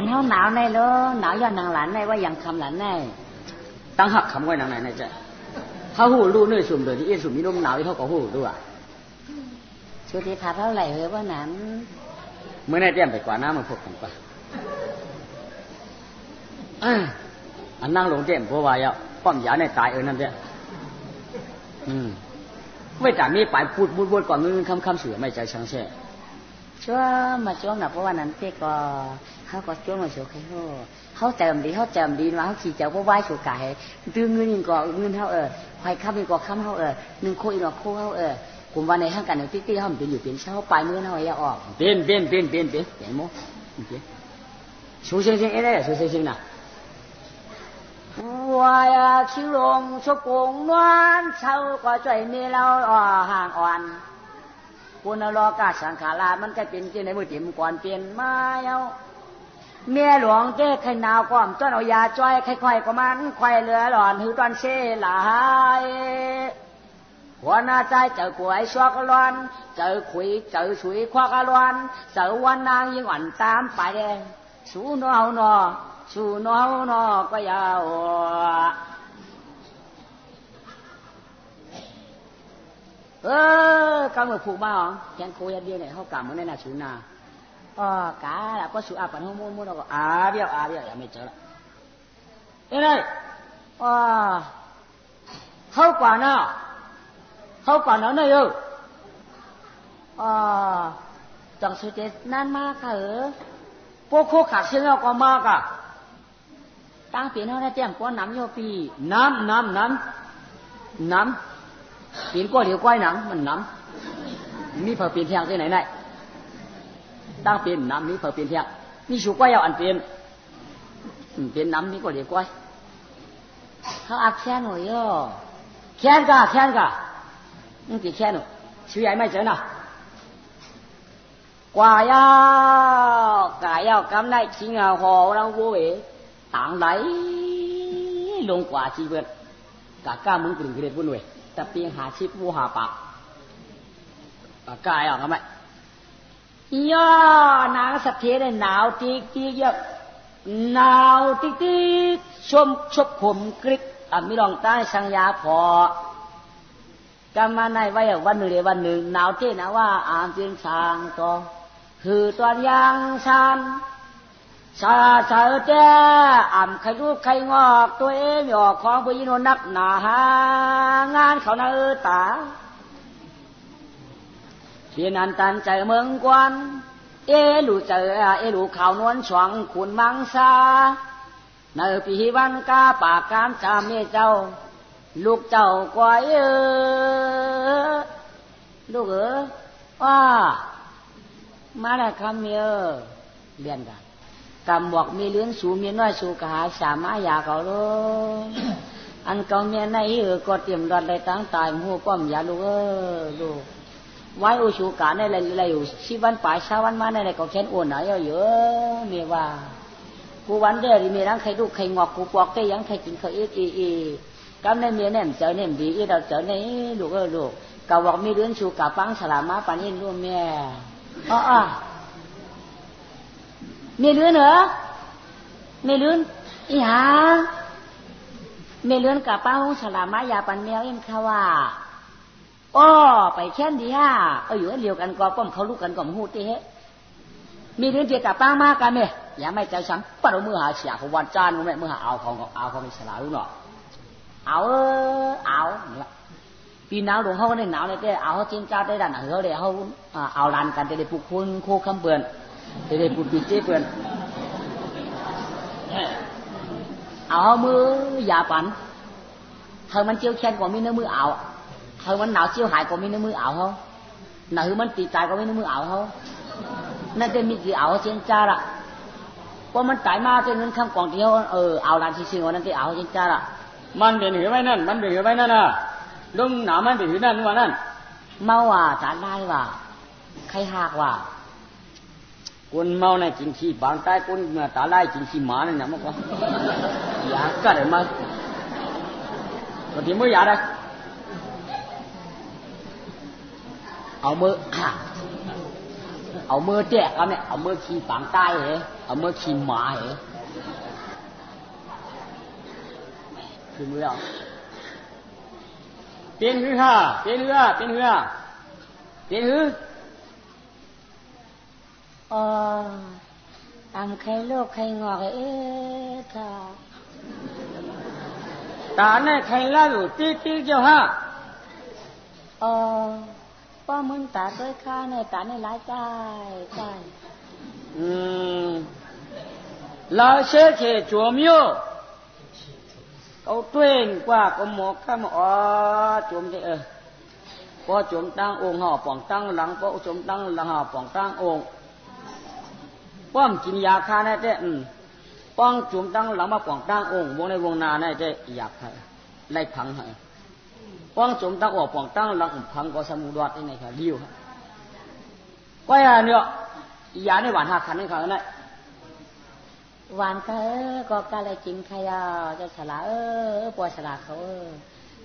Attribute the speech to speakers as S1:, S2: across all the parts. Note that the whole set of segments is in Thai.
S1: anh không nào này lo nào do nàng lạnh này qua dàn khăm lạnh này
S2: tăng hạc khăm qua nàng này chứเขาหูรู้เนื้อสุ่มเลยที่เอ็นสุ่มมีลมหนาวเขาก็หูรู้อ่ะ
S1: ช่วยที่พาเขาไหลเหรอว่านั้น
S2: เมื่อไหร่เตรียมไปกว่าน้ำมาพบกันป่ะอันนั่งลงเต็มเพราะว่าป้อมยาในตายนั่นเด้ไม่แต่มีไปพูดก่อนเงินคำเสือไม่ใจช่างแช่
S1: ช่วมาช่วงน่ะเพราะว่านั้นที่ก็เขาก็ช่วงมาช่วงเขาเจิมดีมาเขาขี่เจ้าเพราะว่าช่วงไก่ดื้อเงินนี่ก็เงินเขาควายข้ามนี่ก็ข้ามเขาหนึ่งโคอีกหนึ่งโคเขากลุ่มวันในห้างกันในที่เขาเป็นอยู่เป็นเช้าปลายมือเขาอย่าออก
S2: เป็นมั้งชูเชิงอะไรชูเชิงน่ะ
S1: ว่าชิลงชกงนวลเช้าก็ใจมีเราห่างอ่อนคุณรอกาสังขารามันก็เป็นที่ในมือถิ่มก่อนเปลี่ยนมาเมียหลวงเจ้ไข่นาวความต้นเอายาจ้อยไข่ควายก็มันควายเหลือหล่อนหือตอนเช่หลายหัวหน้าใจเจอกล้วยชอกร้อนเจอขุยเจอฉุยควักร้อนเจอวันนางยิ่งอ่อนตามไปสู้นอก็ยาวกำมือผูกมาหรอแขนโคยันเดียวเนี่ยเขากำมือในหน้าชูนากาละก็สูอาปันหัวมุนแล้วก็อาเบี้ยวอย่าไม่เจอละเอ้ยเขากว่าน่ะเนี่ยอยู่จังสุดเด็ดนั่นมากค่ะพวกโคขาดเสียงก็มากอ่ะตั้งปีนั้นได้เตรียมก้อนน้ำโยปีน้ำปีนก้อนเดียวก้อยหนังมันน้ำมีเผาปีนเทียงที่ไหนไหนตั้งปีนน้ำมีเผาปีนเทียงมีชูก้อยเอาอันปีนน้ำมีก้อนเดียวก้อยเขาอักแค่หน่อยแค่นกะนี่ตีแค่หน่อยชื่อใหญ่ไม่เจอน่ะกว่ายาวกำได้ชิงหอเราโว้ยต่างไหลลงกว่าชีวิตกะก้ามึงกลุ่มเกลียดวุ่นเว้ยแต่เพียงหาชิบวัวหาปากกายออกไหมย่อนางสัตเทได้หนาวติ๊กเยอะหนาวติ๊กชบข่มกริกไม่ลองใต้สังยาพอกำมาในไว้วันหนึ่งหนาวเท่นะว่าอ่านเพียงช่างต่อคือตอนยังชันชาเจ้ใครรูปใครงอกตัวเองหยอกของผู้ยินนักหนาหางานเขานาตาเพียนันตันใจเมืองกวนลูขาวนวลช่วงขุนมังสาในปีวันกาปากการจามเมเจ้าลูกเจ้ากว่าลูกว่ามาได้คำเมียเรียนกันกำบอกมีเลี้ยงสูมีน้อยสูกหาสามารถอยากเอาเลยอันเก่าเมียในก็เตรียมรอดเลยตั้งตายหัวป้อมยาลูกลูกไว้อุชูกาในอะไรอยู่ชีวันป่ายเช้าวันมาในอะไรก็แค้นอ้วนหน่อยเยอะเมียว่ากูวันเดียวมีร่างใครลูกใครงอกกูปอกได้ยังใครกินเขากำในเมียเนี่ยเจอเนี่ยดีเราเจอในลูกลูกกะบอกมีเลี้ยงสูกะปังสลามาปานินร่วมแม่มีเลื่อนเหรอมีเลื่อนอีหามีเลื่อนกับป้าของฉลามายาปันแมวเอ็มข้าว่าไปแค่นดีฮ่าอยู่เดียวกันก็ป้อมเขาลูกกันก็หูเตะมีเลื่อนเดียวกับป้ามากกันไหมอย่าไม่ใจช้ำปะเราเมื่อหาเสียของวันจานมึงไม่เมื่อหาเอาของในฉลาลูกเนาะเอาปีหนาวหลวงเขาได้หนาวเลยเต้เอาเขาจิ้มจ้าได้ดันเขาเลยเขาเอาลานกันจะได้ปลุกคุณโคคำเบื่อจะได้ปุดปิดเจ๊เพื่อนเอามือยาปันเธอมันเจียวแค้นกว่ามีเนื้อมือเอาเธอมันหนาวเจียวหายกว่ามีเนื้อมือเอาเขาหนาวมันตีตายกว่ามีเนื้อมือเอาเขานั่นจะมีกี่เอาเจนจ้าละเพราะมันตายมาจนเงินคำกล่องเดียวเอาลานที่ซื้อวันนั้นที่เอาเจนจ้าละ
S2: มันเป็นหือไว้นั่นน่ะลุงหนาวมันเป็นหือนั่นว่านั่น
S1: เมาว่าจานได้ว่าใครหักว่า
S2: คนเมาในกินขี้บางใต้คนเมื่อตาไล่กินขี้หมาเนี่ยมั้งก็อยากกัดเลยมั้งก็ที่มืออยากได้เอามือ
S1: เอามือแจกกันเนี่ยเอามือขี่ปางใต้เหรอเอามือขี่หมาเหรอคือมือเราเปลี่ยนหือค่ะเปลี่ยนหือเปลี่ยนหือเปลี่ยนหือทำใครโลกใครงอกค่ะตาเนี่ยใครล่าอยู่ติ๊กเจ้าฮะป้ามึงตาด้วยข้าเนี่ยตาเนี่ยหลายใจเราเชื่อเฉยจัวมิวเขาตัวเองกว่าก็หมอกข้ามจมได้พอจมตั้งองค์ห่อป่องตั้งหลังพอจมตั้งหลังห่อป่องตั้งองค์ป้อมกินยาคาเนี่ยเด้ป้องจมตั้งหลังมาป่องตั้งองค์วงในวงนาเนี่ยเด้อยากให้ไล่พังให้ป้องจมตั้งออกป่องตั้งหลังพังก็สมุดวัดยังไงค่ะดิ้วก็อย่างเนี้ยยาในหวานหักขันนี่ค่ะนั่นหวานก็กาเลยกินใครจะฉลาปวดฉลาเขา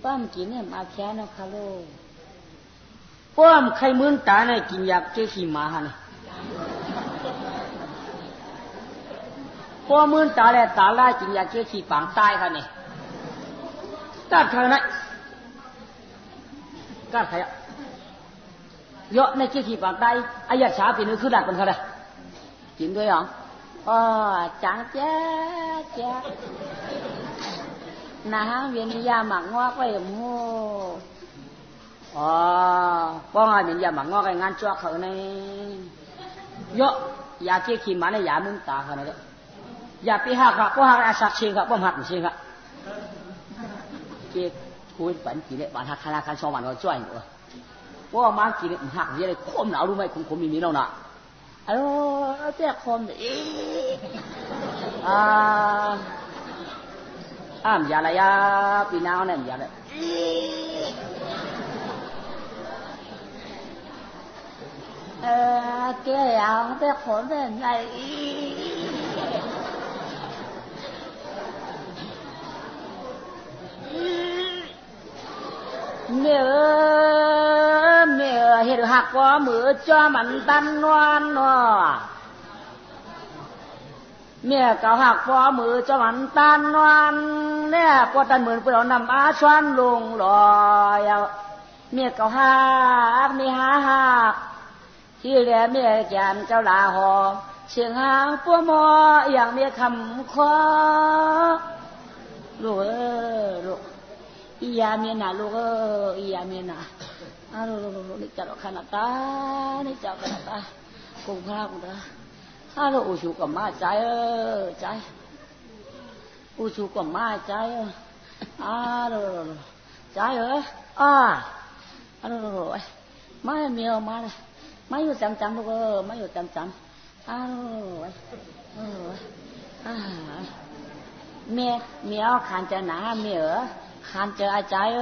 S1: ป้อมกินเนี่ยมาแค่นเขาลูกป้อมใครมึนตาเนี่ยกินยาเจ๊ขี้หมาฮะเนี่ยป้อมมึนตาเนี่ยตาไล่กินยาเจ๊ขี้ปางใต้ค่ะเนี่ยตัดเธอเนี่ยกัดใครเยอะในเจ๊ขี้ปางใต้อายาชาเป็นคือดักเป็นเขาเลยกินด้วยหรอจังเจ๊นาหางเวียนยาหมักงอกไว้หมูป้องเวียนยาหมักงอกไอ้งานจ้วเขาในเยอะยาเจ๊ขี้หมาในยามึงตาเขาเนี่ยยาปีหักครับป้องหักอาศักเชียงครับป้องหักเชียงครับเจ๊คุยปั่นกี่เนี่ยบ้านหักคณะการชาวบ้านเราช่วยอยู่ป้องมากี่เนี่ยหักเยอะเลยคมหนาวรู้ไหมคมมีแล้วนะเจ้าคมอีอย่าอะไรปีนาวเนี่ยอย่าเลยแกเอาไปขนเป็นไงเมื่อเห็ดหักว่ามือจ้ามันตันนวลเนาะเมื่อเก่าหักว่ามือจ้ามันตันนวลเนี่ยพอตันเหมือนเปล่านำอาชวนลงลอยเมื่อเก่าหักมีหักที่เหลือเมื่อแกนเจ้าลาหอเสียงหางปัวมออย่างเมื่อคำคอลูกลูกอียาเมียน่ะลูกอียาเมียน่ะลูกนี่จัดขนาดตานี่จัดขนาดตากุ้งพระกุ้งตาลูกอุชุกับมาใจใจอุชุกับมาใจลูกใจลูกไม่เมียวมาเลยไม่อยู่จำลูกไม่อยู่จำลูกเมียขานจะหนาเมียขานเจออาจารย์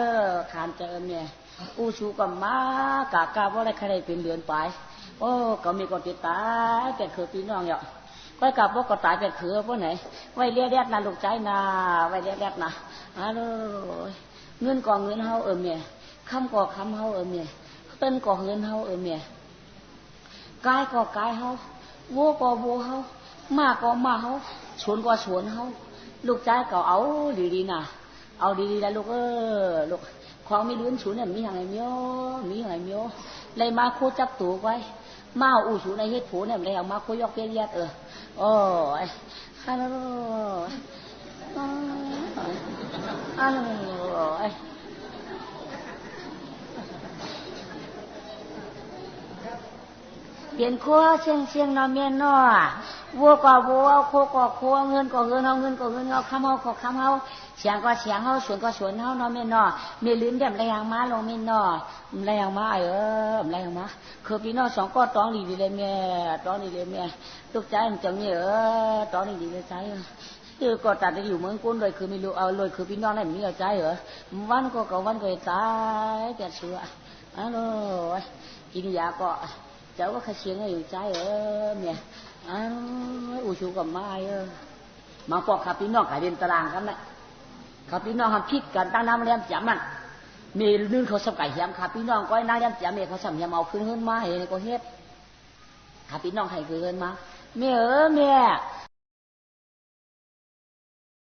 S1: ขานเจอเมียอูชูกับมากะว่าอะไรใครเป็นเดือนไปก็มีคนติดตายแต่คือพี่น้องอย่างก็กับว่าก็ตายแต่คือพวกไหนไว้เรียกนะลูกใจนะไว้เรียกนะเงินก่อเงินเฮาเมียคำก่อคำเฮาเมียเต้นก่อเงินเฮาเมียกายก่อกายเฮาวัวก่อวัวเฮามาก่อมาเฮาสวนก่อสวนเฮาลูกใจก็เอาดีๆนะเอาดีๆแล้วลูกลูกของมีลื้นสูเนี่ยมีอย่างไรเมียวเลยมาโคจับตัวไว้มาอูสูในเฮ็ดผูเนี่ยเลยเอามาโคยกเพี้ยฮัลโหลเปลี่ยนขั้วเชียงนอนเมียนนอวัวก็วัวโคก็โคเงินก็เงินเอาคำเอาก็คำเอาเสียงก็เสียงเอาสวนก็สวนเอานอนเมียนนอมีลิ้นเดี่ยมไรอย่างมาลงเมียนนอไรอย่างมาไรอย่างมาคือพี่น้องสองก็ต้องดีเลยเมียต้องดีเลยเมียลูกใจมันจะเมียต้องดีเลยใจคือก็ตัดได้อยู่เมืองกุ้นเลยคือไม่รู้เอาเลยคือพี่น้องนั่นมีใจวันก็วันก็ตายแต่เชื่อกินยาก็เจ้าก็ขเชียงอยู่ใจเมียอูชูกับมามาพอขับพี่น้องขายเดินตารางกันนะขับพี่น้องทำพิษกันตั้งน้ำเลี้ยงจับมันมีนึ่งเขาสับไก่แหมขับพี่น้องก้อยน้ำเลี้ยงจับเมียเขาสับแหมเอาขึ้นมาเห็นก็เฮ็ด ถ้าพี่น้องใครเคยเอิ้นมาแม่เออแม่